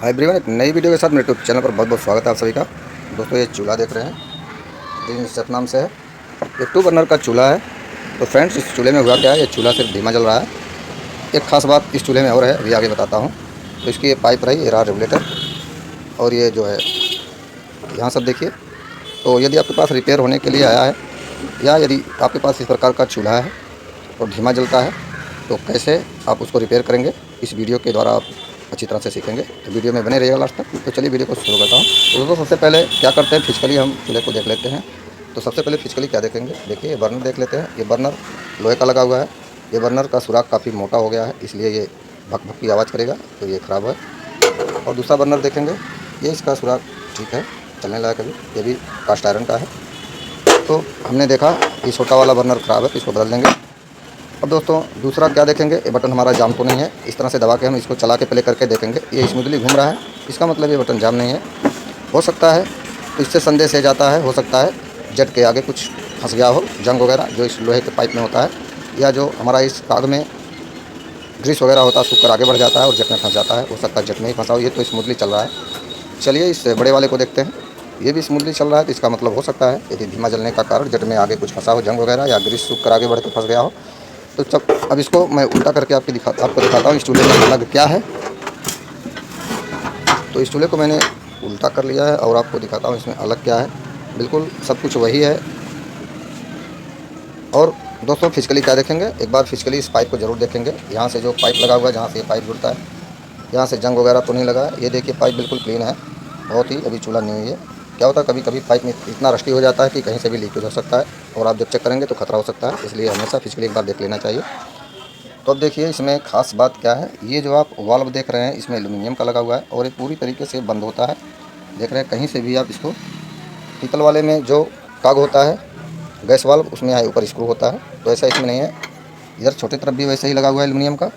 Hi everyone, एक नई video के साथ मेरे यूट्यूब चैनल पर बहुत बहुत स्वागत है आप सभी का। दोस्तों ये चूल्हा देख रहे हैं, दिन सेफ नाम से है। ये 2 बर्नर का चूल्हा है। तो फ्रेंड्स, इस चूल्हे में हुआ क्या है, ये चूल्हा सिर्फ धीमा जल रहा है। एक खास बात इस चूल्हे में और है, अभी आगे बताता हूँ। तो इसकी ये पाइप रही, ये रहा रेगुलेटर, और ये जो है यहाँ सब देखिए। तो यदि आपके पास रिपेयर होने के लिए आया है, या यदि आपके पास इस प्रकार का चूल्हा है और धीमा जलता है, तो कैसे आप उसको रिपेयर करेंगे, इस वीडियो के द्वारा आप अच्छी तरह से सीखेंगे। तो वीडियो में बने रहिएगा लास्ट तक। तो चलिए वीडियो को शुरू करता हूँ। तो दोस्तों, सबसे पहले क्या करते हैं, फिजिकली हम चूल्हे को देख लेते हैं। तो सबसे पहले फिजिकली क्या देखेंगे, देखिए ये बर्नर देख लेते हैं। ये बर्नर लोहे का लगा हुआ है। ये बर्नर का सुराख काफ़ी मोटा हो गया है, इसलिए ये भक भक की आवाज़ करेगा, तो ये ख़राब है। और दूसरा बर्नर देखेंगे, ये इसका सुराख ठीक है, चलने लायक अभी, ये भी कास्ट आयरन का है। तो हमने देखा ये छोटा वाला बर्नर ख़राब है, तो इसको बदल देंगे। अब दोस्तों दूसरा क्या देखेंगे, ये बटन हमारा जाम तो नहीं है। इस तरह से दबा के हम इसको चला के प्ले करके देखेंगे, ये स्मूथली घूम रहा है, इसका मतलब ये बटन जाम नहीं है। हो सकता है तो इससे संदेश ये जाता है, हो सकता है जेट के आगे कुछ फंस गया हो, जंग वगैरह जो इस लोहे के पाइप में होता है, या जो हमारा इस काग में ग्रीस वगैरह होता है, सूख कर आगे बढ़ जाता है और जेट में फंस जाता है। हो सकता है जेट में ही फंसा हो। ये तो स्मूथली चल रहा है। चलिए इस बड़े वाले को देखते हैं, ये भी स्मूथली चल रहा है। तो इसका मतलब हो सकता है यदि धीमा जलने का कारण जेट में आगे कुछ फंसा हो, जंग वगैरह, या ग्रीस सूख कर आगे बढ़ के फंस गया हो। तो अब इसको मैं उल्टा करके आपको दिखाता हूँ इस चूल्हे में अलग क्या है। तो इस चूल्हे को मैंने उल्टा कर लिया है और आपको दिखाता हूँ इसमें अलग क्या है। बिल्कुल सब कुछ वही है। और दोस्तों फिजिकली क्या देखेंगे, एक बार फिजिकली इस पाइप को ज़रूर देखेंगे। यहाँ से जो पाइप लगा हुआ है, जहाँ से ये पाइप जुड़ता है, यहाँ से जंग वगैरह तो नहीं लगा है। ये देखिए पाइप बिल्कुल क्लीन है, बहुत ही, अभी चूल्हा नहीं है। क्या होता है कभी कभी पाइप में इतना रस्टी हो जाता है कि कहीं से भी लीकेज हो सकता है, और आप जब चेक करेंगे तो खतरा हो सकता है, इसलिए हमेशा फिजिकली एक बार देख लेना चाहिए। तो अब देखिए इसमें ख़ास बात क्या है, ये जो आप वाल्व देख रहे हैं इसमें एल्युमिनियम का लगा हुआ है और ये पूरी तरीके से बंद होता है। देख रहे हैं कहीं से भी आप इसको, पीतल वाले में जो काग होता है गैस वाल्व, उसमें यहाँ ऊपर स्क्रू होता है, तो ऐसा इसमें नहीं है। इधर छोटे तरफ भी वैसे ही लगा हुआ है एल्युमिनियम का।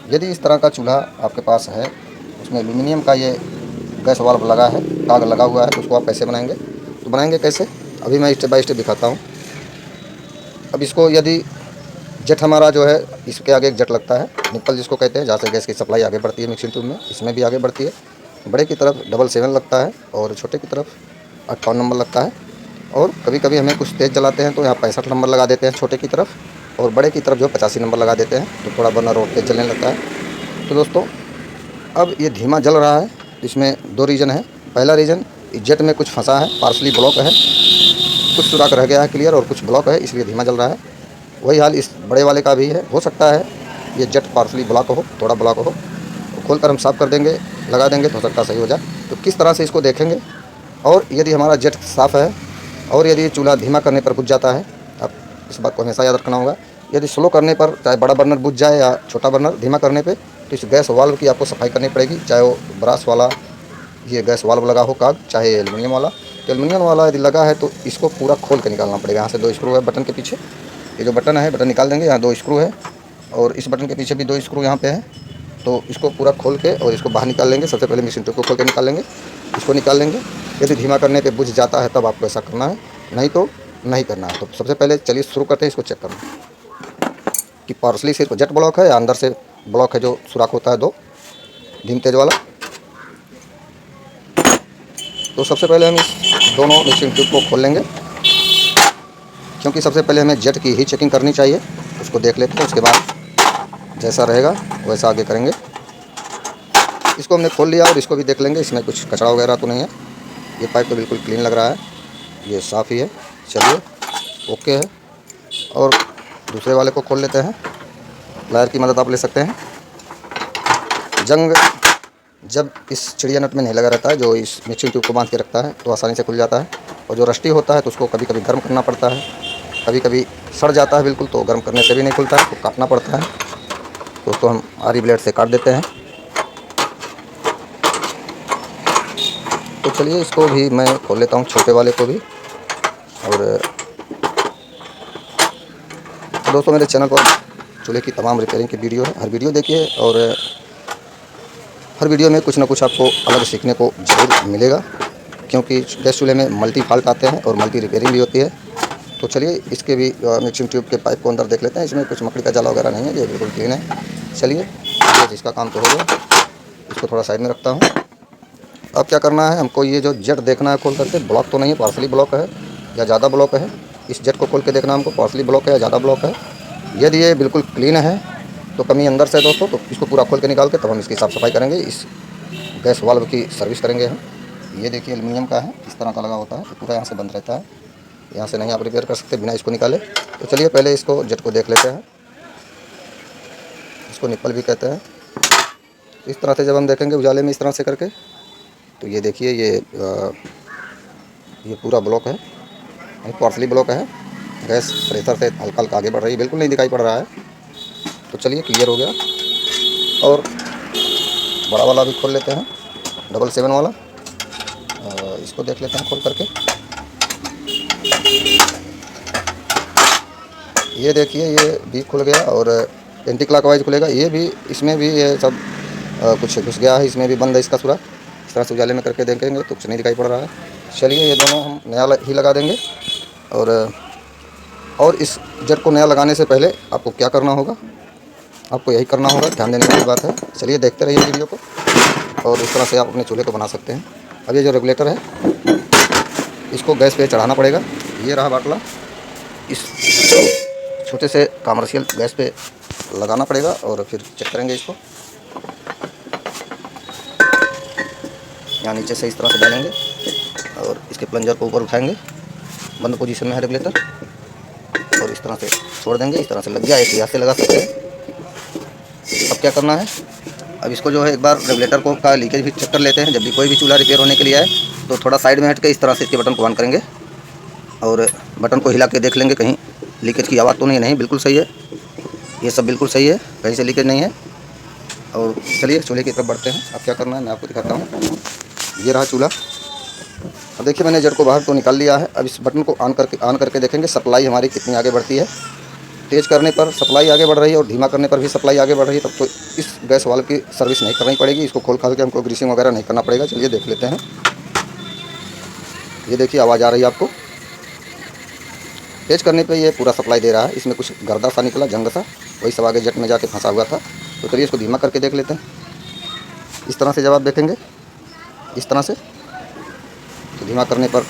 यदि इस तरह का चूल्हा आपके पास है, उसमें एल्युमिनियम का ये गैस वाल्व लगा है, काग लगा हुआ है, तो उसको आप कैसे बनाएंगे। तो बनाएंगे कैसे, अभी मैं स्टेप बाय स्टेप दिखाता हूँ। अब इसको यदि जेट हमारा जो है, इसके आगे एक जेट लगता है, निप्पल जिसको कहते हैं, जहाँ से गैस की सप्लाई आगे बढ़ती है मिक्सिंग ट्यूब में, इसमें भी आगे बढ़ती है। बड़े की तरफ 777 लगता है और छोटे की तरफ 58 नंबर लगता है। और कभी कभी हमें कुछ तेज़ जलाते हैं तो यहाँ 65 नंबर लगा देते हैं छोटे की तरफ, और बड़े की तरफ जो 85 नंबर लगा देते हैं, तो थोड़ा बर्नर और तेज़ जलने लगता है। तो दोस्तों अब ये धीमा जल रहा है, इसमें 2 रीज़न है। पहला रीज़न, जेट में कुछ फंसा है, पार्सली ब्लॉक है, कुछ सुराख रह गया है क्लियर और कुछ ब्लॉक है, इसलिए धीमा जल रहा है। वही हाल इस बड़े वाले का भी है। हो सकता है ये जेट पार्सली ब्लॉक हो, थोड़ा ब्लॉक हो, तो खोल कर हम साफ़ कर देंगे, लगा देंगे, तो हो सकता है सही हो जाए। तो किस तरह से इसको देखेंगे, और यदि हमारा जेट साफ़ है और यदि चूल्हा धीमा करने पर बुझ जाता है, अब इस बात को हमेशा याद रखना होगा। यदि स्लो करने पर, चाहे बड़ा बर्नर बुझ जाए या छोटा बर्नर, धीमा करने पर, तो इस गैस वाल्व की आपको सफाई करनी पड़ेगी। चाहे वो ब्रास वाला ये गैस वाल्व लगा हो काग, चाहे एल्युमिनियम वाला। तो एल्युमिनियम वाला यदि लगा है तो इसको पूरा खोल के निकालना पड़ेगा। यहाँ से 2 स्क्रू है बटन के पीछे, ये जो बटन है, बटन निकाल देंगे, यहाँ 2 स्क्रू है, और इस बटन के पीछे भी 2 स्क्रू यहाँ पे है। तो इसको पूरा खोल के और इसको बाहर निकाल लेंगे। सबसे पहले मिक्सिंग ट्यूब को खोल के निकाल लेंगे, इसको निकाल लेंगे। यदि धीमा करने पे बुझ जाता है तब आपको ऐसा करना है, नहीं तो नहीं करना है। तो सबसे पहले चलिए शुरू करते हैं इसको चेक करना कि पार्सली सिर्फ जेट ब्लॉक है या अंदर से ब्लॉक है, जो सुराख होता है 2 धीम तेज वाला। तो सबसे पहले हम इस दोनों मिक्सिंग ट्यूब को खोल लेंगे, क्योंकि सबसे पहले हमें जेट की ही चेकिंग करनी चाहिए। उसको देख लेते हैं, उसके बाद जैसा रहेगा वैसा आगे करेंगे। इसको हमने खोल लिया और इसको भी देख लेंगे, इसमें कुछ कचरा वगैरह तो नहीं है। ये पाइप तो बिल्कुल क्लीन लग रहा है, ये साफ़ ही है। चलिए ओके है। और दूसरे वाले को खोल लेते हैं, प्लायर की मदद आप ले सकते हैं। जंग जब इस चिड़िया नट में नहीं लगा रहता है, जो इस मिक्सिंग ट्यूब को बांध के रखता है, तो आसानी से खुल जाता है। और जो रस्टी होता है तो उसको कभी कभी गर्म करना पड़ता है, कभी कभी सड़ जाता है बिल्कुल, तो गर्म करने से भी नहीं खुलता है, तो काटना पड़ता है। तो उसको हम आरी ब्लेड से काट देते हैं। तो चलिए इसको भी मैं खोल लेता हूँ, छोटे वाले को भी। और तो दोस्तों मेरे चैनल पर चूल्हे की तमाम रिपेयरिंग की वीडियो है, हर वीडियो देखिए, और हर वीडियो में कुछ ना कुछ आपको अलग सीखने को ज़रूर मिलेगा, क्योंकि गैस चूल्हे में मल्टी फॉल्ट आते हैं और मल्टी रिपेयरिंग भी होती है। तो चलिए इसके भी मिक्सिंग ट्यूब के पाइप को अंदर देख लेते हैं। इसमें कुछ मकड़ी का जाला वगैरह नहीं है, ये बिल्कुल क्लीन है। चलिए ये इसका काम तो हो गया, इसको थोड़ा साइड में रखता हूँ। अब क्या करना है, हमको ये जो जेट देखना है खोल करके, ब्लॉक तो नहीं है, पार्सली ब्लॉक है या ज़्यादा ब्लॉक है। इस जेट को खोल के देखना हमको पार्सली ब्लॉक है या ज़्यादा ब्लॉक है। यदि ये बिल्कुल क्लीन है तो कमी अंदर से दोस्तों, तो इसको पूरा खोल के निकाल के तब हम इसकी साफ़ सफाई करेंगे। इस गैस वाल्व की सर्विस करेंगे हम। ये देखिए एल्युमिनियम का है, इस तरह का लगा होता है, तो पूरा यहाँ से बंद रहता है, यहाँ से नहीं आप रिपेयर कर सकते बिना इसको निकाले। तो चलिए पहले इसको जेट को देख लेते हैं। इसको निप्पल भी कहते हैं। इस तरह से जब हम देखेंगे उजाले में इस तरह से करके, तो ये देखिए ये पूरा ब्लॉक है, पार्सली ब्लॉक है। गैस प्रेशर से हल्का हल्का आगे बढ़ रही है, बिल्कुल नहीं दिखाई पड़ रहा है। तो चलिए क्लियर हो गया। और बड़ा वाला भी खोल लेते हैं, 777 वाला। इसको देख लेते हैं खोल करके। ये देखिए ये भी खुल गया और एंटी क्लॉकवाइज खुलेगा। ये भी, इसमें भी ये सब कुछ घुस गया है, इसमें भी बंद है इसका सुराख। इस तरह से उजाले में करके देखेंगे तो कुछ नहीं दिखाई पड़ रहा है। चलिए ये दोनों हम नया ही लगा देंगे। और इस जेट को नया लगाने से पहले आपको क्या करना होगा, आपको यही करना होगा, ध्यान देने वाली बात है। चलिए देखते रहिए वीडियो को, और इस तरह से आप अपने चूल्हे को बना सकते हैं। अब ये जो रेगुलेटर है, इसको गैस पे चढ़ाना पड़ेगा। ये रहा बाटला, इस छोटे से कमर्शियल गैस पे लगाना पड़ेगा और फिर चेक करेंगे इसको। यहाँ नीचे से इस तरह से डालेंगे और इसके प्लंजर को ऊपर उठाएंगे। बंद पोजीशन में है रेगुलेटर, और इस तरह से छोड़ देंगे। इस तरह से लग गया, एक हाथ से लगा सकते हैं। अब क्या करना है, अब इसको जो है एक बार रेगुलेटर को का लीकेज भी चेक कर लेते हैं। जब भी कोई भी चूल्हा रिपेयर होने के लिए आए तो थोड़ा साइड में हट के इस तरह से इसके बटन को ऑन करेंगे और बटन को हिला के देख लेंगे कहीं लीकेज की आवाज़ तो नहीं। बिल्कुल सही है, ये सब बिल्कुल सही है, कहीं से लीकेज नहीं है। और चलिए चूल्हे की तरफ बढ़ते हैं। अब क्या करना है मैं आपको दिखाता हूँ। ये रहा चूल्हा। अब देखिए मैंने जेट को बाहर तो निकाल लिया है। अब इस बटन को ऑन करके देखेंगे सप्लाई हमारी कितनी आगे बढ़ती है। तेज़ करने पर सप्लाई आगे बढ़ रही है और धीमा करने पर भी सप्लाई आगे बढ़ रही है, तब तो इस गैस वाल्व की सर्विस नहीं करनी पड़ेगी। इसको खोल खाल के हमको ग्रीसिंग वगैरह नहीं करना पड़ेगा। चलिए देख लेते हैं। ये देखिए आवाज़ आ रही है आपको। तेज़ करने पे ये पूरा सप्लाई दे रहा है। इसमें कुछ गर्दा सा निकला, जंग सा, वही सब आगे जेट में जाके फंसा हुआ था। तो चलिए इसको धीमा करके देख लेते हैं। इस तरह से जब आप देखेंगे इस तरह से, तो धीमा करने पर,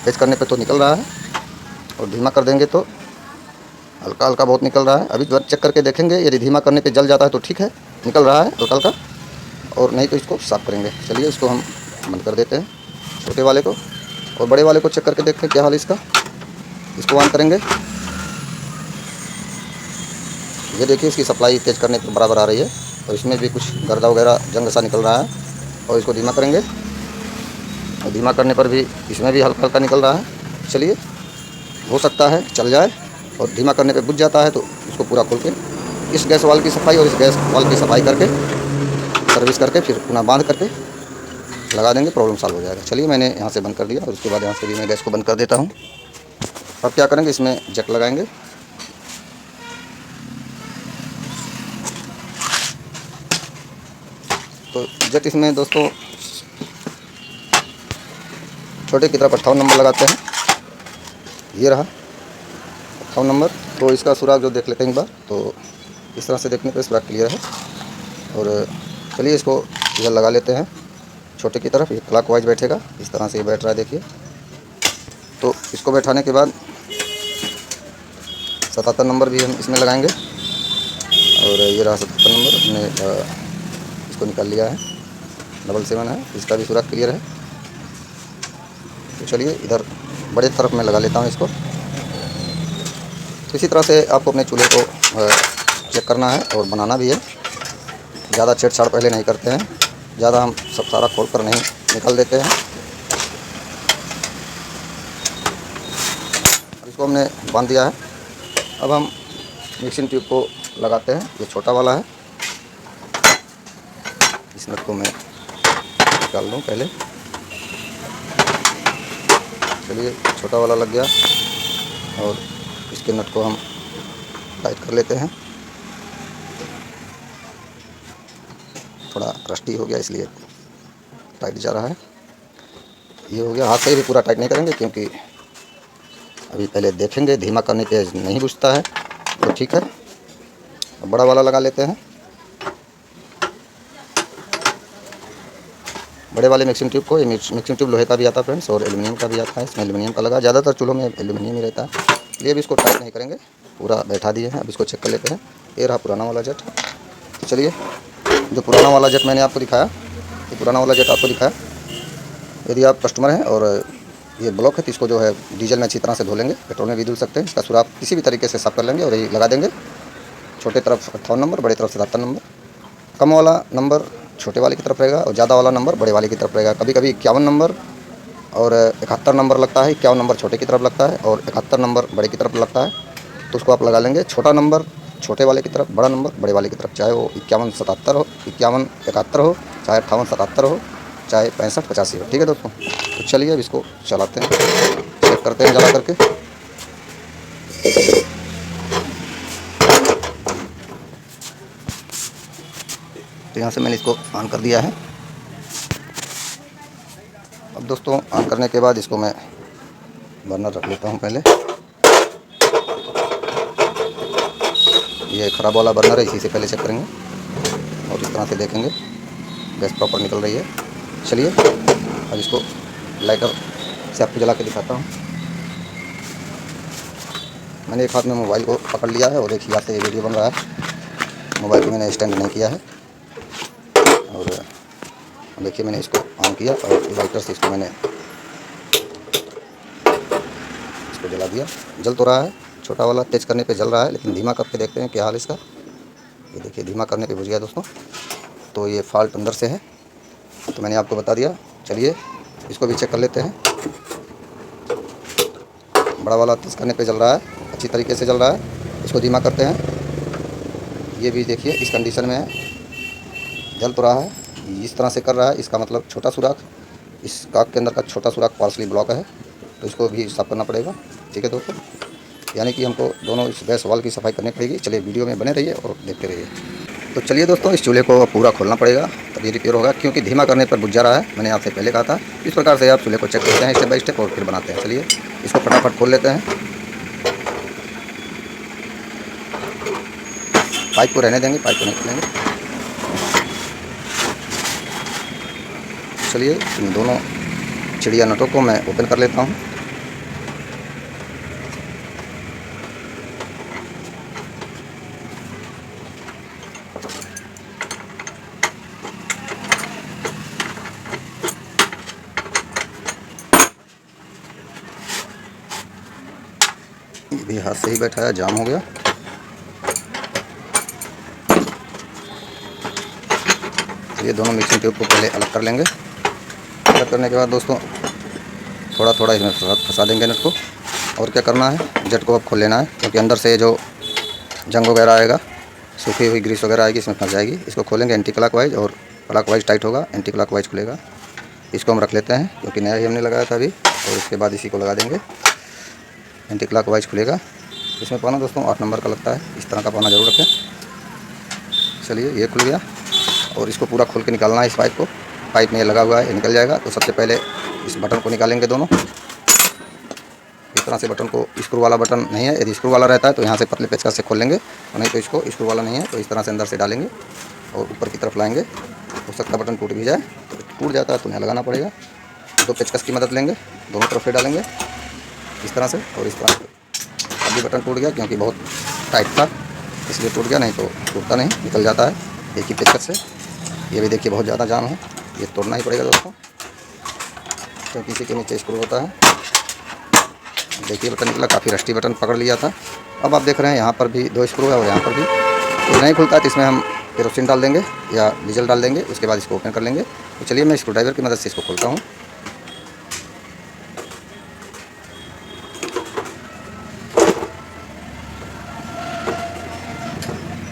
तेज़ करने पे तो निकल रहा है, और धीमा कर देंगे तो हल्का हल्का बहुत निकल रहा है। अभी जो चेक करके देखेंगे, यदि धीमा करने पे जल जाता है तो ठीक है, निकल रहा है टोटल का, और नहीं तो इसको साफ़ करेंगे। चलिए इसको हम बंद कर देते हैं, छोटे वाले को, और बड़े वाले को चेक करके देखते हैं क्या हाल है इसका। इसको ऑन करेंगे। ये देखिए इसकी सप्लाई तेज़ करने पर बराबर आ रही है, और इसमें भी कुछ गर्दा वगैरह जंग सा निकल रहा है। और इसको धीमा करेंगे, और धीमा करने पर भी इसमें भी हल्का हल्का निकल रहा है। चलिए हो सकता है चल जाए, और धीमा करने पे बुझ जाता है तो इसको पूरा खोल के इस गैस वाल्व की सफाई और इस गैस वाल्व की सफाई करके, सर्विस करके, फिर पुनः बांध करके लगा देंगे, प्रॉब्लम सॉल्व हो जाएगा। चलिए मैंने यहाँ से बंद कर दिया, और उसके बाद यहाँ से भी मैं गैस को बंद कर देता हूँ। अब क्या करेंगे, इसमें जेट लगाएंगे। तो जेट इसमें दोस्तों छोटे की तरफ 58 नंबर लगाते हैं। ये रहा 58 नंबर। तो इसका सुराग जो देख लेते हैं एक बार, तो इस तरह से देखने पर सुराग क्लियर है। और चलिए इसको इधर लगा लेते हैं छोटे की तरफ। ये क्लॉकवाइज बैठेगा, इस तरह से ये बैठ रहा है देखिए। तो इसको बैठाने के बाद 77 नंबर भी हम इसमें लगाएंगे। और ये रहा 77 नंबर, हमने इसको निकाल लिया है। 777 है, इसका भी सुराग क्लियर है। तो चलिए इधर बड़े तरफ में लगा लेता हूँ इसको। इसी तरह से आपको अपने चूल्हे को चेक करना है और बनाना भी है। ज़्यादा छेड़छाड़ पहले नहीं करते हैं, ज़्यादा हम सब सारा खोल कर नहीं निकाल देते हैं। इसको हमने बांध दिया है। अब हम मिक्सिंग ट्यूब को लगाते हैं। ये छोटा वाला है, इस नट को मैं निकाल दूँ पहले। चलिए छोटा वाला लग गया, और इसके नट को हम टाइट कर लेते हैं। थोड़ा रस्टी हो गया इसलिए टाइट जा रहा है। ये हो गया। हाथ से भी पूरा टाइट नहीं करेंगे, क्योंकि अभी पहले देखेंगे, धीमा करने पे नहीं बुझता है तो ठीक है। बड़ा वाला लगा लेते हैं। बड़े वाले मिक्सिंग ट्यूब को, ये मिक्सिंग ट्यूब लोहे का भी आता है फ्रेंड्स और एल्युमिनियम का भी आता है। इसमें एल्युमिनियम का लगा, ज़्यादातर चूल्हों में एल्युमिनियम ही रहता है। इसलिए अब इसको टाइट नहीं करेंगे, पूरा बैठा दिए हैं। अब इसको चेक कर लेते हैं। ये रहा पुराना वाला जेट। तो चलिए, जो पुराना वाला जेट मैंने आपको दिखाया, ये पुराना वाला जेट आपको दिखाया। यदि आप कस्टमर हैं और ये ब्लॉक है तो इसको जो है डीजल में अच्छी तरह से धो लेंगे, पेट्रोल में भी धुल सकते हैं। इसका सुराख किसी भी तरीके से साफ़ कर लेंगे और ये लगा देंगे। छोटे तरफ 58 नंबर, बड़े तरफ 77 नंबर। कम वाला नंबर छोटे वाले की तरफ रहेगा और ज़्यादा वाला नंबर बड़े वाले की तरफ रहेगा। कभी कभी 51 नंबर और 71 नंबर लगता है, 51 नंबर छोटे की तरफ लगता है और 71 नंबर बड़े की तरफ लगता है। तो उसको आप लगा लेंगे। छोटा नंबर छोटे वाले की तरफ, बड़ा नंबर बड़े वाले की तरफ, चाहे वो 51 77 हो, 51 71 हो, चाहे 58 77 हो, चाहे 65 85 हो। ठीक है दोस्तों, तो चलिए अब इसको चलाते हैं, चेक करते हैं जला करके। तो यहाँ से मैंने इसको ऑन कर दिया है। अब दोस्तों ऑन करने के बाद इसको मैं बर्नर रख लेता हूँ पहले। ये ख़राब वाला बर्नर है, इसी से पहले चेक करेंगे और इस तरह से देखेंगे गैस प्रॉपर निकल रही है। चलिए अब इसको लाइटर से आपको जला के दिखाता हूँ। मैंने एक हाथ में मोबाइल को पकड़ लिया है और एक हाथ से ये वीडियो बन रहा है। मोबाइल को मैंने स्टैंड नहीं किया है और देखिए मैंने इसको ऑन किया और लाइटर से इसको मैंने इसको जला दिया। जल तो रहा है, छोटा वाला तेज़ करने पे जल रहा है, लेकिन धीमा करके देखते हैं क्या हाल इसका। ये देखिए धीमा करने पे बुझ गया दोस्तों। तो ये फॉल्ट अंदर से है, तो मैंने आपको बता दिया। चलिए इसको भी चेक कर लेते हैं। बड़ा वाला तेज़ करने पे जल रहा है, अच्छी तरीके से जल रहा है। इसको धीमा करते हैं। ये भी देखिए इस कंडीशन में है, जल तो रहा है, इस तरह से कर रहा है। इसका मतलब छोटा सुराख, इस काक के अंदर का छोटा सुराख पार्सली ब्लॉक है, तो इसको भी साफ़ करना पड़ेगा। ठीक है दोस्तों, यानी कि हमको दोनों इस गैस वाल्व की सफाई करनी पड़ेगी। चलिए वीडियो में बने रहिए और देखते रहिए। तो चलिए दोस्तों, इस चूल्हे को पूरा खोलना पड़ेगा तभी रिपेयर होगा, क्योंकि धीमा करने पर बुझ जा रहा है। मैंने आपसे पहले कहा था। इस प्रकार से आप चूल्हे को चेक करते हैं स्टेप बाय स्टेप और फिर बनाते हैं। चलिए इसको फटाफट खोल लेते हैं। पाइप को रहने देंगे, पाइप को नहीं खोलेंगे। चलिए इन दोनों चिड़िया नटों को मैं ओपन कर लेता हूँ। ये भी हाथ से ही बैठाया, जाम हो गया। ये दोनों मिक्सिंग ट्यूब को पहले अलग कर लेंगे। अलग करने के बाद दोस्तों थोड़ा थोड़ा इसमें फंसा देंगे नट को। और क्या करना है, जेट को अब खोल लेना है, क्योंकि अंदर से जो जंग वगैरह आएगा, सूखी हुई ग्रीस वगैरह आएगी, इसमें फंस जाएगी। इसको खोलेंगे एंटी क्लॉकवाइज और क्लॉकवाइज टाइट होगा, एंटी क्लॉकवाइज खुलेगा। इसको हम रख लेते हैं क्योंकि नया ही हमने लगाया था अभी। और उसके बाद इसी को लगा देंगे, एंटी क्लॉकवाइज खुलेगा। इसमें पाना दोस्तों 8 नंबर का लगता है, इस तरह का पाना ज़रूर रखें। चलिए ये खुल गया और इसको पूरा खोल के निकालना है। इस पाइप को, पाइप में ये लगा हुआ है, ये निकल जाएगा। तो सबसे पहले इस बटन को निकालेंगे दोनों। इस तरह से बटन को, स्क्रू वाला बटन नहीं है, यदि स्क्रू वाला रहता है तो यहाँ से पतले पेचकस से खोल लेंगे, और नहीं तो इसको स्क्रू वाला नहीं है तो इस तरह से अंदर से डालेंगे और ऊपर की तरफ लाएंगे। हो सकता है बटन टूट भी जाए, तो टूट जाता है तो उन्हें लगाना पड़ेगा। तो पेचकस की मदद लेंगे, दोनों तरफ से डालेंगे इस तरह से और इस तरह से। अभी बटन टूट गया क्योंकि बहुत टाइट था, इसलिए टूट गया, नहीं तो टूटता नहीं, निकल जाता है एक ही पेचकस से। ये भी देखिए बहुत ज़्यादा जाम है, ये तोड़ना ही पड़ेगा दोस्तों, क्योंकि इसी के नीचे स्क्रू होता है। देखिए बटन निकला, काफ़ी रस्टी बटन पकड़ लिया था। अब आप देख रहे हैं यहाँ पर भी 2 स्क्रू है और यहाँ पर भी। ये नहीं खुलता है तो इसमें हम केरोसिन डाल देंगे या डीजल डाल देंगे, उसके बाद इसको ओपन कर लेंगे। तो चलिए मैं स्क्रू ड्राइवर की मदद से इसको खोलता हूँ।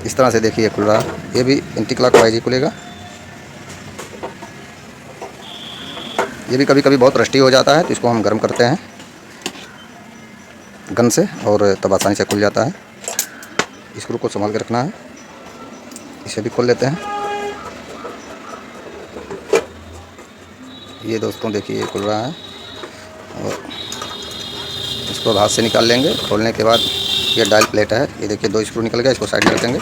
इस तरह से देखिए खुल रहा है। ये भी एंटी क्लॉकवाइज ही खुलेगा। ये भी कभी कभी बहुत रस्टी हो जाता है, तो इसको हम गर्म करते हैं गन से और तब आसानी से खुल जाता है। स्क्रू को संभाल के रखना है। इसे भी खोल लेते हैं। ये दोस्तों देखिए खुल रहा है और इसको हाथ से निकाल लेंगे। खोलने के बाद ये डायल प्लेट है, ये देखिए 2 स्क्रू निकल गया, इसको साइड में रखेंगे।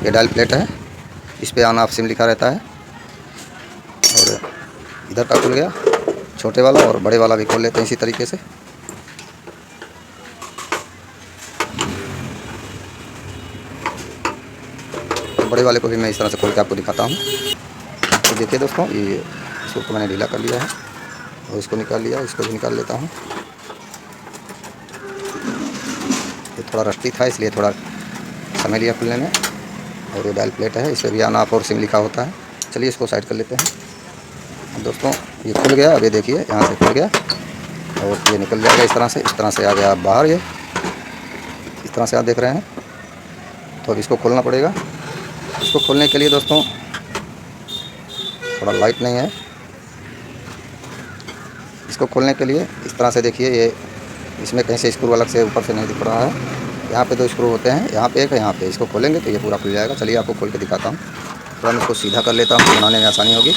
ये डायल प्लेट है, इस पर ऑन ऑफ सिम लिखा रहता है। और इधर का खुल गया छोटे वाला, और बड़े वाला भी खोल लेते हैं इसी तरीके से। तो बड़े वाले को भी मैं इस तरह से खोल के आपको दिखाता हूँ। तो देखिए दोस्तों, ये इसको मैंने ढीला कर लिया है और इसको निकाल लिया, इसको भी निकाल लेता हूँ। ये थोड़ा रस्टी था इसलिए थोड़ा समय लिया खुलने में। और ये डायल प्लेट है, इस पर भी ऑन ऑफ और सिम लिखा होता है। चलिए इसको साइड कर लेते हैं। दोस्तों ये खुल गया, अब ये देखिए यहाँ से खुल गया और ये निकल जाएगा इस तरह से आ गया बाहर। ये इस तरह से आप देख रहे हैं। तो अब इसको खोलना पड़ेगा। इसको खोलने के लिए दोस्तों थोड़ा लाइट नहीं है। इसको खोलने के लिए इस तरह से देखिए, ये इसमें कहीं से स्क्रू अलग से ऊपर से नहीं दिख रहा है। यहाँ पे 2 स्क्रू होते हैं, यहाँ पे एक है, यहाँ पे। इसको खोलेंगे तो ये पूरा खुल जाएगा। चलिए आपको खोल के दिखाता हूँ। थोड़ा मैं इसको सीधा कर लेता हूँ, बनाने में आसानी होगी।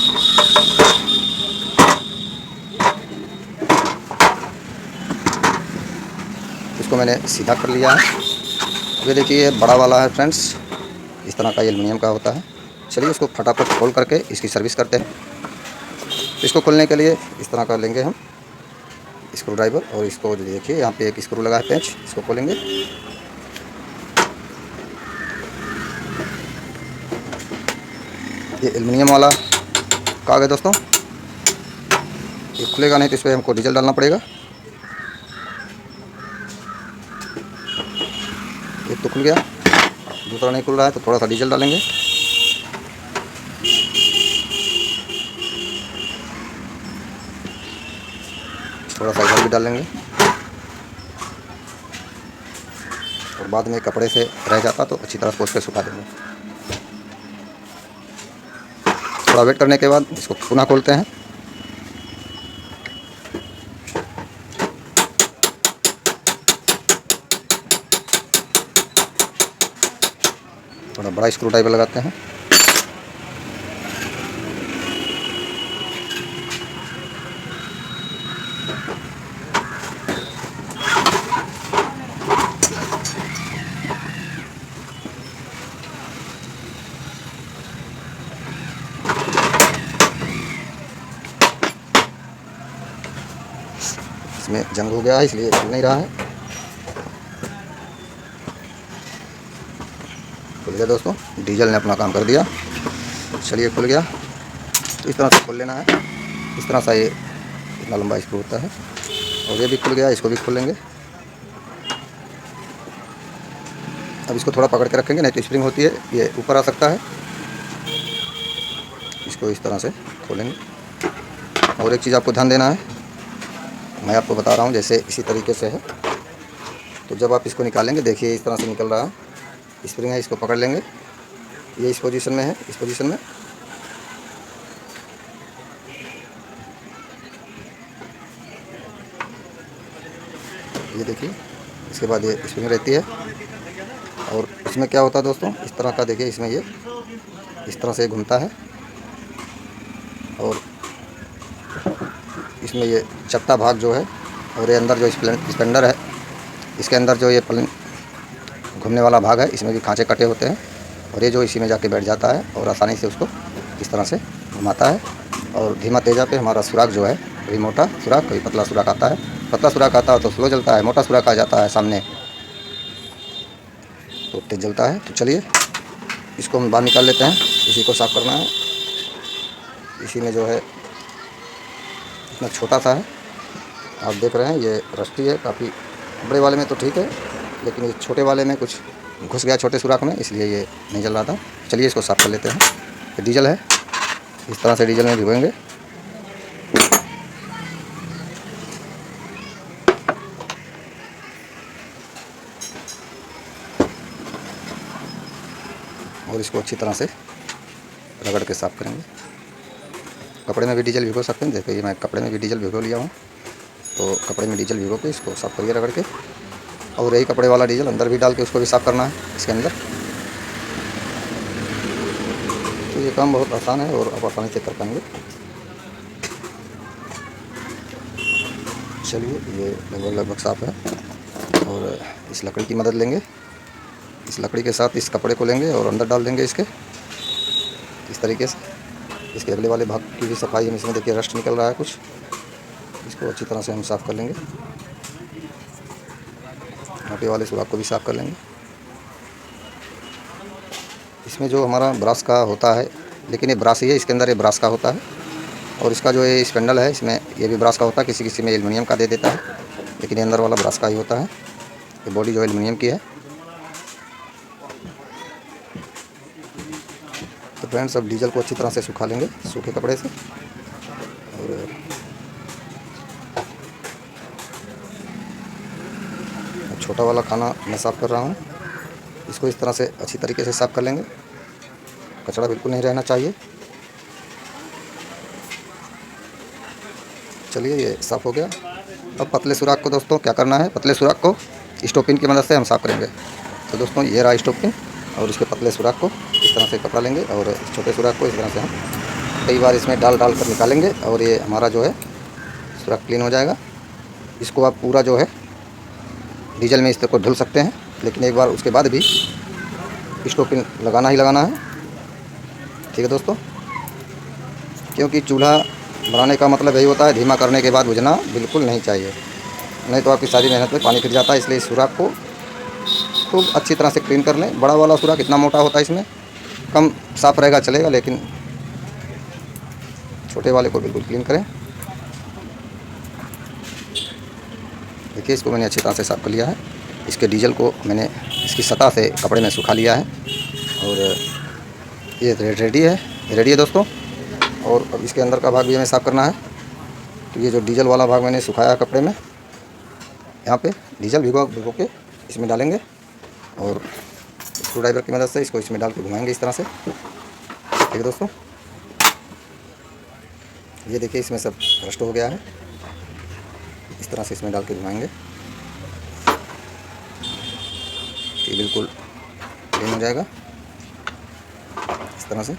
इसको मैंने सीधा कर लिया है। ये देखिए ये बड़ा वाला है फ्रेंड्स, इस तरह का ये एल्युमिनियम का होता है। चलिए इसको फटाफट खोल करके इसकी सर्विस करते हैं। इसको खोलने के लिए इस तरह का लेंगे हम स्क्रू ड्राइवर, और इसको देखिए यहाँ पे एक स्क्रू लगा है पेंच, इसको खोलेंगे। ये एल्युमिनियम वाला कागज है दोस्तों, ये खुलेगा नहीं तो इस पर हमको डीजल डालना पड़ेगा। एक तो खुल गया, दूसरा नहीं खुल रहा है, तो थोड़ा सा डीजल डालेंगे। थोड़ा सा इधर भी डालेंगे, और बाद में कपड़े से रह जाता तो अच्छी तरह पोंछ के सुखा देंगे। थोड़ा वेट करने के बाद इसको पुनः खोलते हैं। थोड़ा बड़ा स्क्रू ड्राइवर लगाते हैं। इसमें जंग हो गया है इसलिए चल नहीं रहा है। खुल गया दोस्तों, डीजल ने अपना काम कर दिया। चलिए खुल गया, तो इस तरह से खोल लेना है। इस तरह सा ये इतना लंबा स्क्रू होता है। और ये भी खुल गया, इसको भी खोलेंगे। अब इसको थोड़ा पकड़ के रखेंगे, नहीं तो स्प्रिंग होती है, ये ऊपर आ सकता है। इसको इस तरह से खोलेंगे। और एक चीज़ आपको ध्यान देना है, मैं आपको बता रहा हूँ जैसे इसी तरीके से है। तो जब आप इसको निकालेंगे, देखिए इस तरह से निकल रहा है, स्प्रिंग है, इसको पकड़ लेंगे। ये इस पोजीशन में है, इस पोजीशन में। ये देखिए, इसके बाद ये स्प्रिंग रहती है। और इसमें क्या होता है दोस्तों, इस तरह का देखिए, इसमें ये इस तरह से घूमता है। और इसमें ये चपटा भाग जो है, और ये अंदर जो स्पेंडर है, इसके अंदर जो ये घूमने वाला भाग है, इसमें भी खांचे कटे होते हैं। और ये जो इसी में जाके बैठ जाता है और आसानी से उसको इस तरह से घुमाता है। और धीमा तेजा पे हमारा सुराख जो है, कभी मोटा सुराख, कभी पतला सुराख आता है। पतला सुराख आता है तो स्लो जलता है, मोटा सुराख आ जाता है सामने तो तेज जलता है। तो चलिए इसको हम बाहर निकाल लेते हैं। इसी को साफ़ करना है। इसी में जो है इतना छोटा सा है, आप देख रहे हैं, ये रस्टी है काफ़ी। बड़े वाले में तो ठीक है, लेकिन ये छोटे वाले में कुछ घुस गया छोटे सुराख में, इसलिए ये नहीं जल रहा था। चलिए इसको साफ़ कर लेते हैं। ये डीजल है, इस तरह से डीजल में भिगोएंगे। और इसको अच्छी तरह से रगड़ के साफ़ करेंगे। कपड़े में भी डीजल भिगो सकते हैं। देखिए मैं कपड़े में भी डीजल भिगो लिया हूँ, तो कपड़े में डीजल भिगो के इसको साफ़ करिए रगड़ के। और यही कपड़े वाला डीजल अंदर भी डाल के उसको भी साफ़ करना है इसके अंदर। तो ये काम बहुत आसान है और आप आसानी से कर पाएंगे। चलिए ये लगभग साफ़ है। और इस लकड़ी की मदद लेंगे, इस लकड़ी के साथ इस कपड़े को लेंगे और अंदर डाल देंगे इसके, इस तरीके से। इसके अगले वाले भाग की भी सफाई हम इसमें देखिए रस्ट निकल रहा है कुछ, इसको अच्छी तरह से हम साफ़ कर लेंगे। मोटे वाले सुराख को भी साफ़ कर लेंगे। इसमें जो हमारा ब्रश का होता है, लेकिन ये ब्रश ही है, इसके अंदर ये ब्रश का होता है। और इसका जो ये स्पेंडल है इसमें ये भी ब्रश का होता है, किसी किसी में एल्युमिनियम का दे देता है, लेकिन ये अंदर वाला ब्रश का ही होता है। ये बॉडी जो एल्युमिनियम की है। तो फ्रेंड्स अब डीजल को अच्छी तरह से सुखा लेंगे सूखे कपड़े से। और छोटा वाला खाना मैं साफ़ कर रहा हूँ, इसको इस तरह से अच्छी तरीके से साफ़ कर लेंगे। कचरा बिल्कुल नहीं रहना चाहिए। चलिए ये साफ़ हो गया। अब पतले सुराख को दोस्तों क्या करना है, पतले सुराख को स्टोपिन की मदद से हम साफ़ करेंगे। तो दोस्तों ये रहा स्टोपिन, और इसके पतले सुराख को इस तरह से कपड़ा लेंगे और छोटे सुराख को इस तरह से हम कई बार इसमें डाल कर निकालेंगे और ये हमारा जो है सुराख क्लीन हो जाएगा। इसको आप पूरा जो है डीजल में इस तरह को धुल सकते हैं, लेकिन एक बार उसके बाद भी स्टोपिन लगाना ही लगाना है। ठीक है दोस्तों, क्योंकि चूल्हा बनाने का मतलब यही होता है, धीमा करने के बाद बुझना बिल्कुल नहीं चाहिए, नहीं तो आपकी सारी मेहनत में पानी फिर जाता है। इसलिए इस सुराख को खूब अच्छी तरह से क्लीन कर लें। बड़ा वाला सुराख इतना मोटा होता है, इसमें कम साफ़ रहेगा चलेगा, लेकिन छोटे वाले को बिल्कुल क्लीन करें। देखिए इसको मैंने अच्छी तरह से साफ़ कर लिया है। इसके डीजल को मैंने इसकी सतह से कपड़े में सुखा लिया है और ये रेडी है दोस्तों। और अब इसके अंदर का भाग भी हमें साफ़ करना है। तो ये जो डीजल वाला भाग मैंने सुखाया है कपड़े में, यहाँ पे डीजल भिगो के इसमें डालेंगे और स्क्रू ड्राइवर की मदद से इसको इसमें डाल के घुमाएंगे इस तरह से। ठीक है दोस्तों, ये देखिए इसमें सब रस्ट हो गया है। इस तरह से इसमें डाल के घुमाएंगे, ये बिल्कुल क्लीन हो जाएगा। इस तरह से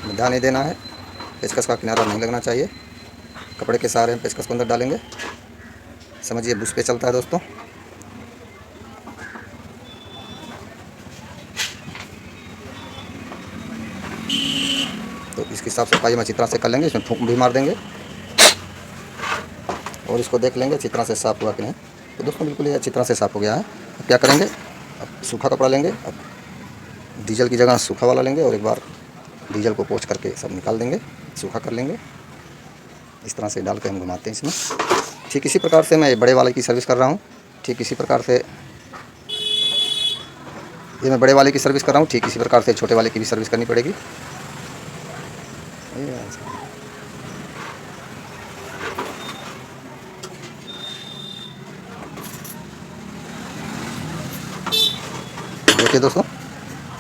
ध्यान नहीं देना है, पेचकस का किनारा नहीं लगना चाहिए। कपड़े के सहारे हम पेचकस को अंदर डालेंगे, समझिए बुश पे चलता है दोस्तों। तो इसकी साफ़ सफाई हम अच्छी तरह से कर लेंगे। इसमें फूंक भी मार देंगे और इसको देख लेंगे अच्छी तरह से साफ़ हुआ कि नहीं। तो दोस्तों बिल्कुल ये अच्छी तरह से साफ़ हो गया है। अब क्या करेंगे, अब सूखा कपड़ा लेंगे, अब डीजल की जगह सूखा वाला लेंगे और एक बार डीजल को पोंछ करके सब निकाल देंगे, सूखा कर लेंगे। इस तरह से डाल के हम घुमाते हैं इसमें। ठीक इसी प्रकार से मैं बड़े वाले की सर्विस कर रहा हूँ। ठीक इसी प्रकार से ये मैं बड़े वाले की सर्विस कर रहा हूँ, ठीक इसी प्रकार से छोटे वाले की भी सर्विस करनी पड़ेगी। देखिए दोस्तों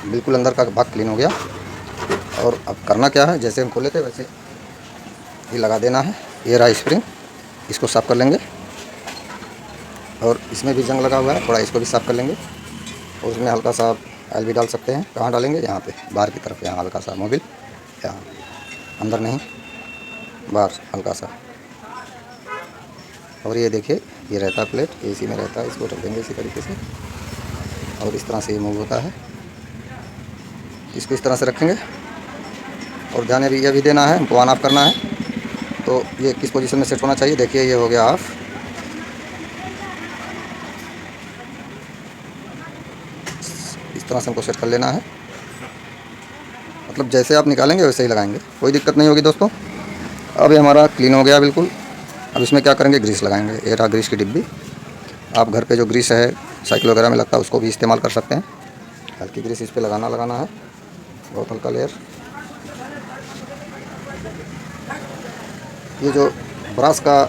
बिल्कुल अंदर का भाग क्लीन हो गया। और अब करना क्या है, जैसे हम खोले थे वैसे ये लगा देना है। ये रहा स्प्रिंग, इसको साफ़ कर लेंगे और इसमें भी जंग लगा हुआ है, थोड़ा इसको भी साफ़ कर लेंगे। और उसमें हल्का सा ऑयल भी डाल सकते हैं। कहाँ डालेंगे, यहाँ पे बाहर की तरफ, यहाँ हल्का सा मोबिल, यहाँ अंदर नहीं बाहर हल्का सा। और ये देखिए ये रहता है प्लेट, ये इसी में रहता है, इसको रख देंगे इसी तरीके से और इस तरह से ये मूव होता है। इसको इस तरह से रखेंगे और ध्यान यह भी देना है, हमको ऑन ऑफ करना है। तो ये किस पोजीशन में सेट होना चाहिए, देखिए ये हो गया ऑफ। इस तरह से हमको सेट कर लेना है, मतलब जैसे आप निकालेंगे वैसे ही लगाएंगे, कोई दिक्कत नहीं होगी दोस्तों। अब ये हमारा क्लीन हो गया बिल्कुल। अब इसमें क्या करेंगे, ग्रीस लगाएंगे। ये रहा ग्रीस की डिब्बी। आप घर पे जो ग्रीस है साइकिल वगैरह में लगता है उसको भी इस्तेमाल कर सकते हैं। हल्की ग्रीस इस पर लगाना है, बहुत हल्का लेयर। ये जो ब्रश का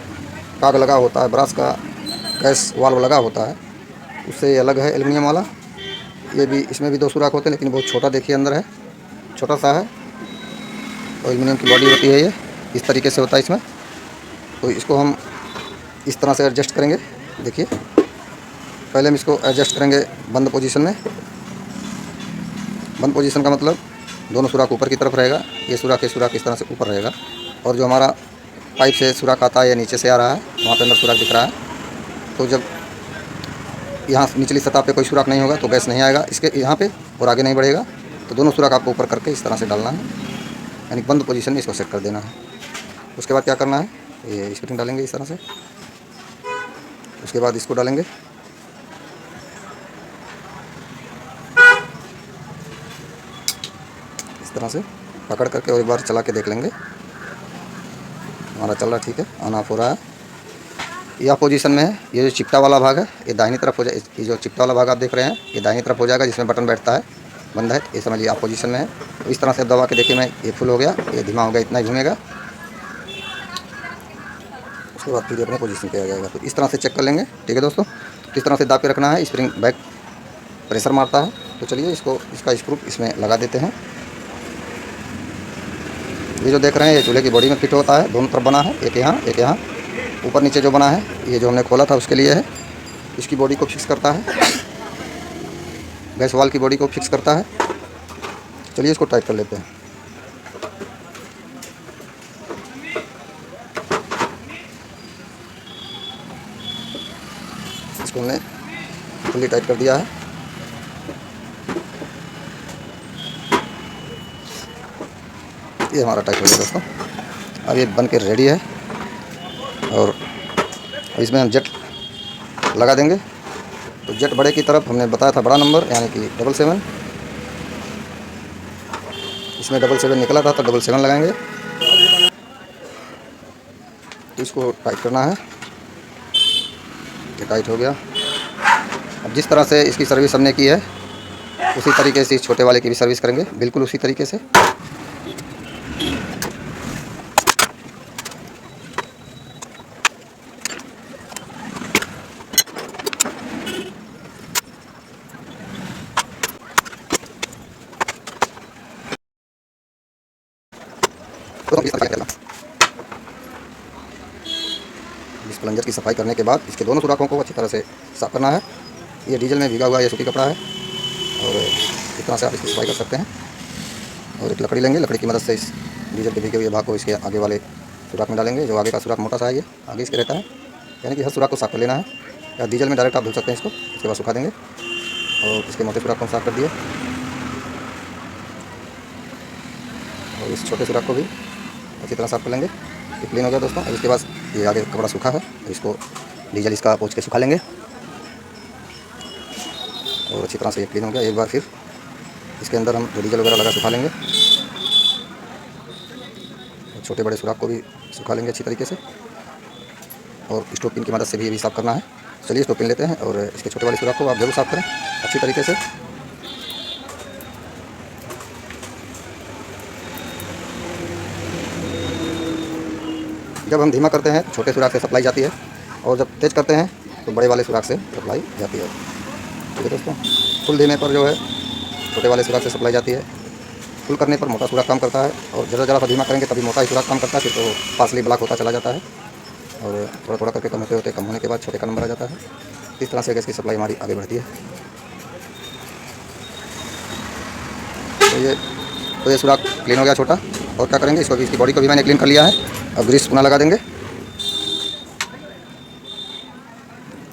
काग लगा होता है, ब्रश का गैस वाल्व लगा होता है, उससे ये अलग है एल्युमिनियम वाला। ये भी, इसमें भी 2 सुराख होते हैं, लेकिन बहुत छोटा देखिए अंदर है, छोटा सा है। और एल्युमिनियम की बॉडी होती है, ये इस तरीके से होता है इसमें। तो इसको हम इस तरह से एडजस्ट करेंगे। देखिए पहले हम इसको एडजस्ट करेंगे बंद पोजीशन में। बंद पोजीशन का मतलब दोनों सुराख ऊपर की तरफ रहेगा, ये सुराख इस तरह से ऊपर रहेगा। और जो हमारा पाइप से सुराख आता है या नीचे से आ रहा है, वहाँ पे अंदर सुराख दिख रहा है। तो जब यहाँ निचली सतह पे कोई सुराख नहीं होगा तो गैस नहीं आएगा इसके यहाँ पे और आगे नहीं बढ़ेगा। तो दोनों सुराख आपको ऊपर करके इस तरह से डालना है। यानी बंद पोजीशन में इसको सेट कर देना है। उसके बाद क्या करना है, ये स्प्रिंग डालेंगे इस तरह से, उसके बाद इसको डालेंगे, इस तरह से पकड़ करके और एक बार चला के देख लेंगे हमारा चल रहा है, ठीक है, ऑन ऑफ हो रहा है। यह पोजीशन में है। ये जो चिपटा वाला भाग है ये दाहिनी तरफ हो जाए, ये जो चिपटा वाला भाग आप देख रहे हैं ये दाहिनी तरफ हो जाएगा, जिसमें बटन बैठता है, बंद है, ये समझिए आप पोजीशन में है। तो इस तरह से दबा के देखिए, मैं ये फुल हो गया, ये धीमा हो गया, इतना ही घूमेगा, उसके बाद फिर अपने पोजीशन पे आ जाएगा। तो इस तरह से चेक कर लेंगे, ठीक है दोस्तों। तो इस तरह से दाब के रखना है, स्प्रिंग बैक प्रेशर मारता है। तो चलिए इसको, इसका स्क्रू इसमें लगा देते हैं। ये जो देख रहे हैं ये चूल्हे की बॉडी में फिट होता है, दोनों तरफ बना है, एक यहाँ एक यहाँ, ऊपर नीचे जो बना है ये जो हमने खोला था उसके लिए है। इसकी बॉडी को फिक्स करता है, गैस वाल की बॉडी को फिक्स करता है। चलिए इसको टाइट कर लेते हैं। इसको हमने फुल्ली टाइट कर दिया है। ये हमारा टाइट हो गया दोस्तों। अब ये बन के रेडी है और इसमें हम जेट लगा देंगे। तो जेट बड़े की तरफ हमने बताया था बड़ा नंबर, यानी कि 777, इसमें 777 निकला था तो 777 लगाएंगे। तो इसको टाइट करना है, ये टाइट हो गया। अब जिस तरह से इसकी सर्विस हमने की है उसी तरीके से इस छोटे वाले की भी सर्विस करेंगे, बिल्कुल उसी तरीके से। तो इस प्लंजर की सफाई करने के बाद इसके दोनों सुराखों को अच्छी तरह से साफ करना है। ये डीजल में भीगा हुआ ये सूती कपड़ा है और इस तरह से आप इसकी सफाई कर सकते हैं। और एक लकड़ी लेंगे, लकड़ी की मदद से इस डीजल के भीगे हुए भाग को इसके आगे वाले सुराख में डालेंगे। जो आगे का सुराख मोटा सा है ये आगे इसके रहता है, यानी कि हर सुराख को साफ कर लेना है। या डीजल में डायरेक्ट आप धुल सकते हैं इसको, इसके बाद सुखा देंगे। और इसके मोटे सुराख को साफ कर दिए और इस छोटे सुराख को भी अच्छी तरह साफ कर लेंगे। ये क्लीन हो गया दोस्तों। अब इसके बाद ये आगे कपड़ा सूखा है, इसको डीजल इसका पोंछ के सुखा लेंगे और अच्छी तरह से ये क्लीन हो गया। एक बार फिर इसके अंदर हम डीजल वगैरह लगा सुखा लेंगे और छोटे बड़े सुराख को भी सुखा लेंगे अच्छी तरीके से। और स्टोव पिन की मदद से भी ये भी साफ़ करना है। चलिए स्टोव पिन लेते हैं और इसके छोटे वाले सुराख को आप जरूर साफ़ करें अच्छी तरीके से। जब हम धीमा करते हैं तो छोटे सुराख से सप्लाई जाती है और जब तेज़ करते हैं तो बड़े वाले सुराख से सप्लाई जाती है, ठीक है दोस्तों। फुल धीमे पर जो है छोटे वाले सुराख से सप्लाई जाती है, फुल करने पर मोटा सुराख काम करता है और ज़रा सा धीमा करेंगे तभी मोटा ही सुराख काम करता है। फिर तो पासली ब्लॉक होता चला जाता है और थोड़ा थोड़ा करके कम होने के बाद छोटे का नंबर आ जाता है। इस तरह से गैस की सप्लाई हमारी आगे बढ़ती है। तो ये सुराख क्लीन हो गया छोटा। और क्या करेंगे, इसको भी, इसकी बॉडी को भी मैंने क्लीन कर लिया है। अब ग्रीस पुनः लगा देंगे,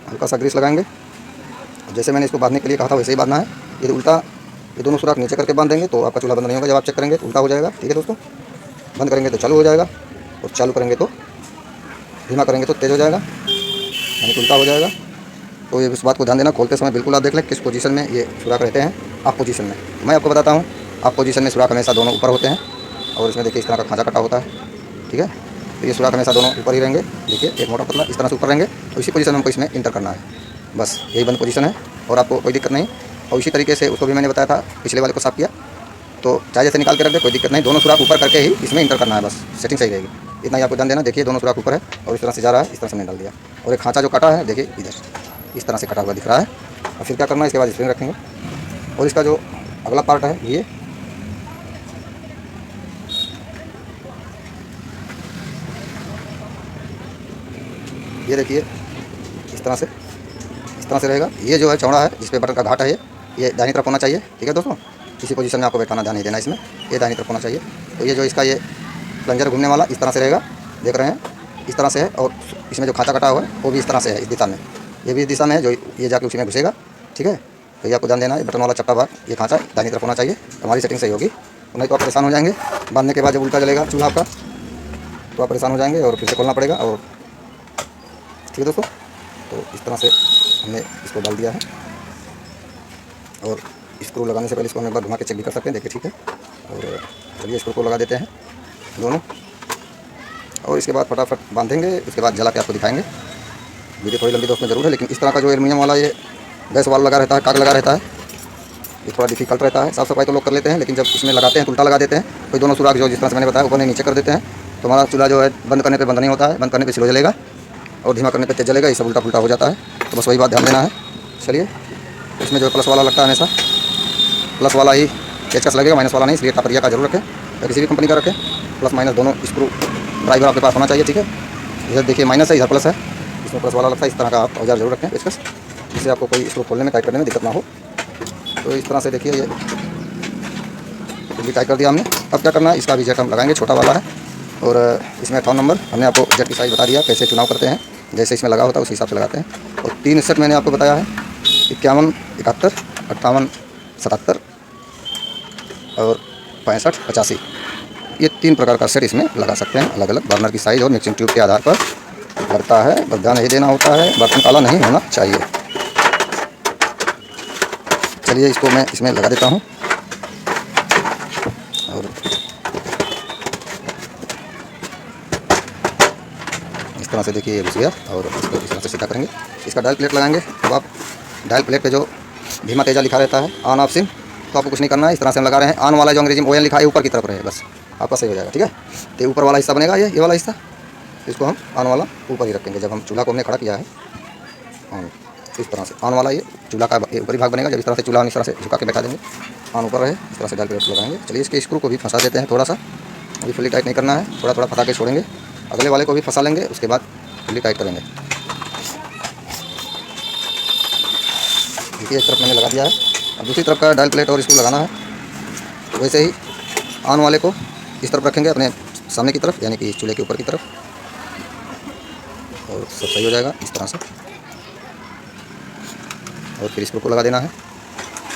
हल्का सा ग्रीस लगाएंगे। जैसे मैंने इसको बांधने के लिए कहा था वैसे ही बांधना है। ये उल्टा, ये दोनों सुराख नीचे करके बांध देंगे तो आपका चूल्हा बंद नहीं होगा। जब आप चेक करेंगे तो उल्टा हो जाएगा, ठीक है दोस्तों। बंद करेंगे तो चालू हो जाएगा और चालू करेंगे तो धीमा करेंगे तो तेज़ हो जाएगा, यानी उल्टा हो जाएगा। तो ये इस बात को ध्यान देना, खोलते समय बिल्कुल आप देख लें किस पोजीशन में ये सुराख रहते हैं। आप पोजीशन में, मैं आपको बताता हूँ, आप पोजीशन में सुराख हमेशा दोनों ऊपर होते हैं और इसमें देखिए इस तरह का खांचा कटा होता है, ठीक है। तो ये सुराख हमेशा दोनों ऊपर ही रहेंगे, देखिए एक मोटा पतला इस तरह से ऊपर रहेंगे। तो इसी पोजीशन में हमको इसमें इंटर करना है, बस यही बंद पोजीशन है और आपको कोई दिक्कत नहीं। और इसी तरीके से उसको भी मैंने बताया था, पिछले वाले को साफ किया तो चाहे जैसे निकाल के रख दे, कोई दिक्कत नहीं। दोनों सुराख ऊपर करके ही इसमें इंटर करना है, बस सेटिंग सही रहेगी। इतना ही आपको ध्यान देना। देखिए दोनों सुराख ऊपर है और इस तरह से जा रहा है, इस तरह से मैंने डाल दिया। और एक खांचा जो कटा है देखिए इधर इस तरह से कटा हुआ दिख रहा है। और फिर क्या करना है, इसके बाद स्प्रिंग रखेंगे और इसका जो अगला पार्ट है ये देखिए इस तरह से रहेगा। ये जो है चौड़ा है, जिस पे बटन का घाट है ये दाहिनी तरफ होना चाहिए, ठीक है दोस्तों। किसी पोजीशन में आपको बैठाना ध्यान नहीं देना इसमें, ये दाहिनी तरफ होना चाहिए। तो ये जो इसका ये प्लंजर घूमने वाला इस तरह से रहेगा, देख रहे हैं इस तरह से है। और इसमें जो खांचा कटा हुआ है वो भी इस तरह से है, इस दिशा में, ये भी इस दिशा में है, जो ये जाके उसी में घुसेगा, ठीक है। तो ये आपको ध्यान देना है, बटन वाला चपटा भाग ये खांचा दाहिनी तरफ होना चाहिए, हमारी सेटिंग सही होगी। नहीं तो आप परेशान हो जाएंगे। बांधने के बाद जब उल्टा जलेगा चूल्हा आपका तो आप परेशान हो जाएंगे और फिर से खोलना पड़ेगा। और ठीक है दोस्तों, तो इस तरह से हमने इसको डाल दिया है। और स्क्रू लगाने से पहले इसको हम एक बार घुमा के चेक भी कर सकते हैं, देखिए ठीक है। और चलिए स्क्रू को लगा देते हैं दोनों, और इसके बाद फटाफट बांधेंगे। उसके बाद जला के आपको दिखाएंगे। वीडियो थोड़ी लंबी दोस्तों ज़रूर है, लेकिन इस तरह का जो एल्यूमिनियम वाला ये गैस वाला लगा रहता है, काग लगा रहता है, ये थोड़ा डिफिकल्ट रहता है। साफ़ सफाई तो लोग कर लेते हैं, लेकिन जब इसमें लगाते हैं तो उल्टा लगा देते हैं। कोई दोनों सुराख जो जिस तरह से मैंने बताया ऊपर ने नीचे कर देते हैं, तो हमारा चूल्हा जो है बंद करने पे बंद नहीं होता है, बंद करने पे स्लो जलेगा और धीमा करने पे तेज जलेगा। ये सब उल्टा पुल्टा हो जाता है, तो बस वही बात ध्यान देना है। चलिए, इसमें जो प्लस वाला लगता है हमेशा प्लस वाला ही पेचकस लगेगा, माइनस वाला नहीं, इसलिए टापरिया का जरूर रखें या किसी भी कंपनी का रखें। प्लस माइनस दोनों स्क्रू ड्राइवर आपके पास होना चाहिए, ठीक है। इधर देखिए माइनस है, इधर प्लस है, इसमें प्लस वाला लगता है। इस तरह का आप औजार जरूर रखें पेचकस, जिससे आपको कोई स्क्रू खोलने में टाइट करने में दिक्कत ना हो। तो इस तरह से देखिए ये भी टाइट कर दिया हमने। अब क्या करना है, इसका भी जेट हम लगाएंगे, छोटा वाला है। और इसमें 58 नंबर हमने आपको जेट की साइज़ बता दिया, कैसे चुनाव करते हैं, जैसे इसमें लगा होता है उसी हिसाब से लगाते हैं। और 3 सेट मैंने आपको बताया है, 51, 71, 58, 77 और 65, 85। ये 3 प्रकार का सेट इसमें लगा सकते हैं। अलग अलग बर्नर की साइज़ और मिक्सिंग ट्यूब के आधार पर लगता है, बस ध्यान नहीं देना होता है, बर्तन काला नहीं होना चाहिए। चलिए इसको मैं इसमें लगा देता हूँ। और इस तरह से देखिए ये घुस गया, और इसको इस तरह से सीधा करेंगे। इसका डायल प्लेट लगाएंगे, तो आप डायल प्लेट पे जो धीमा तेजा लिखा रहता है ऑन ऑफ सिम, तो आपको कुछ नहीं करना है। इस तरह से हम लगा रहे हैं। ऑन वाला जो अंग्रेजी में ON लिखा है ऊपर की तरफ रहे, बस आपका सही हो जाएगा, ठीक है। तो ऊपर वाला हिस्सा बनेगा, ये वाला हिस्सा, इसको हम ऑन वाला ऊपर ही रखेंगे। जब हम चूल्हा को हमने खड़ा किया है ऑन, इस तरह से ऑन वाला ये चूल्हा का ऊपरी भाग बनेगा। जब इस तरह से चूल्हा इस तरह से झुका के बैठा देंगे, ऑन ऊपर रहे, इस तरह से डायल प्लेट लगाएंगे। चलिए इसके स्क्रू को भी फंसा देते हैं थोड़ा सा, अभी फुली टाइट नहीं करना है, थोड़ा थोड़ा फंसा के छोड़ेंगे। अगले वाले को भी फंसा लेंगे, उसके बाद फुली टाइट करेंगे। देखिए एक तरफ मैंने लगा दिया है, अब दूसरी तरफ का डायल प्लेट और स्क्रू लगाना है। वैसे ही ऑन वाले को इस तरफ रखेंगे, अपने सामने की तरफ, यानी कि चूल्हे के ऊपर की तरफ, और सब सही हो जाएगा इस तरह से। और फिर स्क्रू को लगा देना है।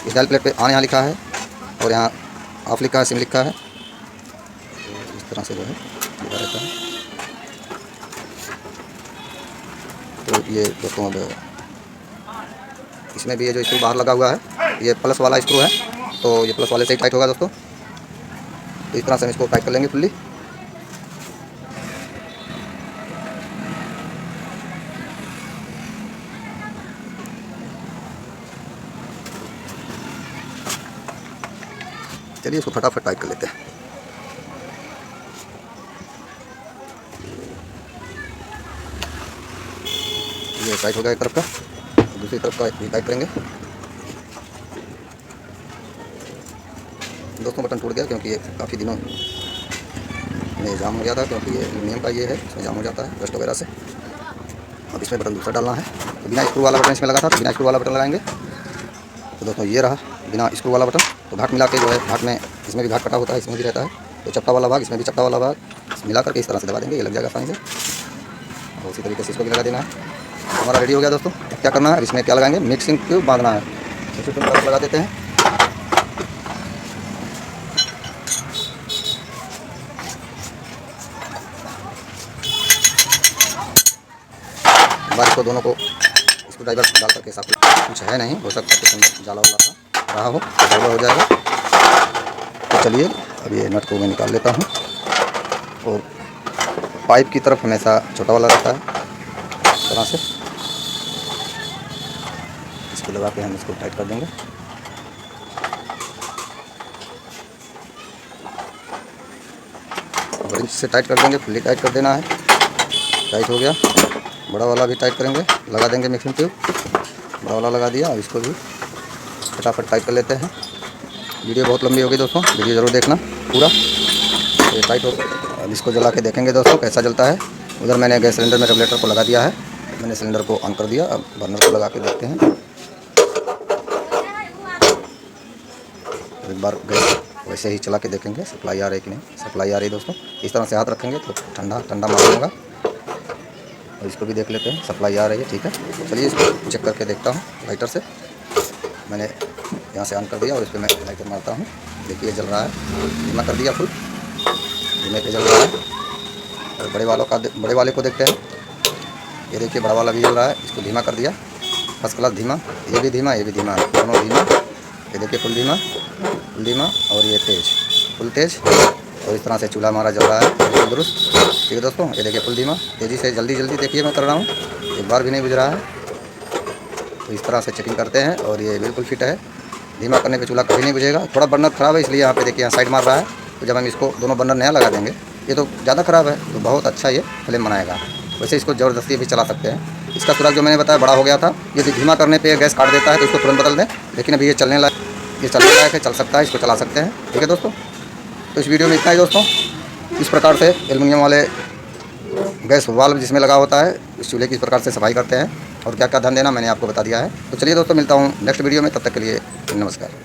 इस डायल प्लेट पे ऑन यहाँ लिखा है और यहाँ ऑफ लिखा है, सिम लिखा है, तो इस तरह से जो है लिखा रहता है। तो ये दोस्तों अब इसमें भी ये जो स्क्रू बाहर लगा हुआ है, ये प्लस वाला स्क्रू है, तो ये प्लस वाले से ही टाइट होगा दोस्तों। तो इस तरह से हम इसको टाइट कर लेंगे फुल्ली। चलिए इसको फटाफट टाइट कर लेते हैं। ये टाइट हो गया एक तरफ का, दूसरी तरफ का भी टाइट करेंगे। दोस्तों बटन टूट गया, क्योंकि ये काफ़ी दिनों में जाम हो गया था, क्योंकि ये एल्यूमिनियम का ये है, इसमें जाम हो जाता है डस्ट वगैरह से। अब इसमें बटन दूसरा डालना है। तो बिना स्क्रू वाला बटन इसमें लगा था, तो बिना स्क्रू वाला बटन लगाएंगे। तो दोस्तों ये रहा बिना स्क्रू वाला बटन। तो घाट मिला के जो है, घाट में इसमें भी घाट कटा होता है, इसमें भी रहता है, तो चपटा वाला भाग, इसमें भी चपटा वाला भाग मिला करके इस तरह से दबा देंगे, ये लग जाएगा आसानी से। और उसी तरीके से इसको भी लगा देना है। हमारा रेडी हो गया दोस्तों। अब क्या करना है, इसमें क्या लगाएंगे, मिक्सिंग ट्यूब बांधना है। मिक्सिंग ट्यूब लगा देते हैं। बार इसको दोनों को इसको ड्राइवर डाल करके साफ, कुछ है नहीं, हो सकता है कुछ अंदर जाला वाला था रहा हो, तो गड़बड़ हो जाएगा। तो चलिए अब ये नट को मैं निकाल लेता हूँ। और पाइप की तरफ हमेशा छोटा वाला रहता है, इस तरह से इसको लगा के हम इसको टाइट कर देंगे। बड़ी से टाइट कर देंगे, फुल्ली टाइट कर देना है। टाइट हो गया। बड़ा वाला भी टाइट करेंगे, लगा देंगे मिक्सिंग ट्यूब। बड़ा वाला लगा दिया, अब इसको भी फटाफट टाइट कर लेते हैं। वीडियो बहुत लंबी होगी दोस्तों, वीडियो ज़रूर देखना पूरा। ये टाइट हो, अब इसको जला के देखेंगे दोस्तों कैसा जलता है। उधर मैंने गैस सिलेंडर में रेगुलेटर को लगा दिया है, मैंने सिलेंडर को ऑन कर दिया। अब बर्नर को लगा के देखते हैं। एक बार गैस वैसे ही चला के देखेंगे सप्लाई आ रही है कि नहीं। सप्लाई आ रही है दोस्तों। इस तरह से हाथ रखेंगे तो ठंडा ठंडा मालूम होगा। और इसको भी देख लेते हैं, सप्लाई आ रही है, ठीक है। चलिए इसको चेक करके देखता हूँ लाइटर से। मैंने यहाँ से ऑन कर दिया और इस पर मैं लाइटर मारता हूँ। देखिए जल रहा है, धीमा कर दिया फुल, धीमे पे जल रहा है। और बड़े वाले को देखते हैं। ये देखिए बड़ा वाला भी जल रहा है, इसको धीमा कर दिया, फर्स्ट क्लास धीमा। ये भी धीमा, ये भी धीमा, दोनों धीमा। ये देखिए फुल धीमा और ये तेज़, फुल तेज़। और इस तरह से चूल्हा हमारा जल रहा है बिल्कुल दुरुस्त। ठीक है दोस्तों, ये देखिए फुल धीमा, तेज़ी से जल्दी देखिए मैं कर रहा हूँ, एक बार भी नहीं बुझ रहा है। तो इस तरह से चेकिंग करते हैं और ये बिल्कुल फिट है। धीमा करने पे चूल्हा कभी नहीं बुझेगा। थोड़ा बर्नर ख़राब है, इसलिए यहाँ पे देखिए यहाँ साइड मार रहा है। तो जब हम इसको दोनों बर्नर नया लगा देंगे, ये तो ज़्यादा ख़राब है, तो बहुत अच्छा ये फ्लेम बनाएगा। वैसे इसको ज़बरदस्ती भी चला सकते हैं। इसका सुराख जो मैंने बताया बड़ा हो गया था, यदि धीमा करने पे गैस काट देता है तो इसको तुरंत बदल दें। लेकिन अभी ये चलने लायक है, चल सकता है, इसको चला सकते हैं। ठीक है दोस्तों, तो इस वीडियो में इतना ही दोस्तों। इस प्रकार से एल्युमिनियम वाले गैस वाल्व जिसमें लगा होता है, इस चूल्हे की इस प्रकार से सफाई करते हैं और क्या क्या ध्यान देना मैंने आपको बता दिया है। तो चलिए दोस्तों, मिलता हूँ नेक्स्ट वीडियो में, तब तक के लिए नमस्कार।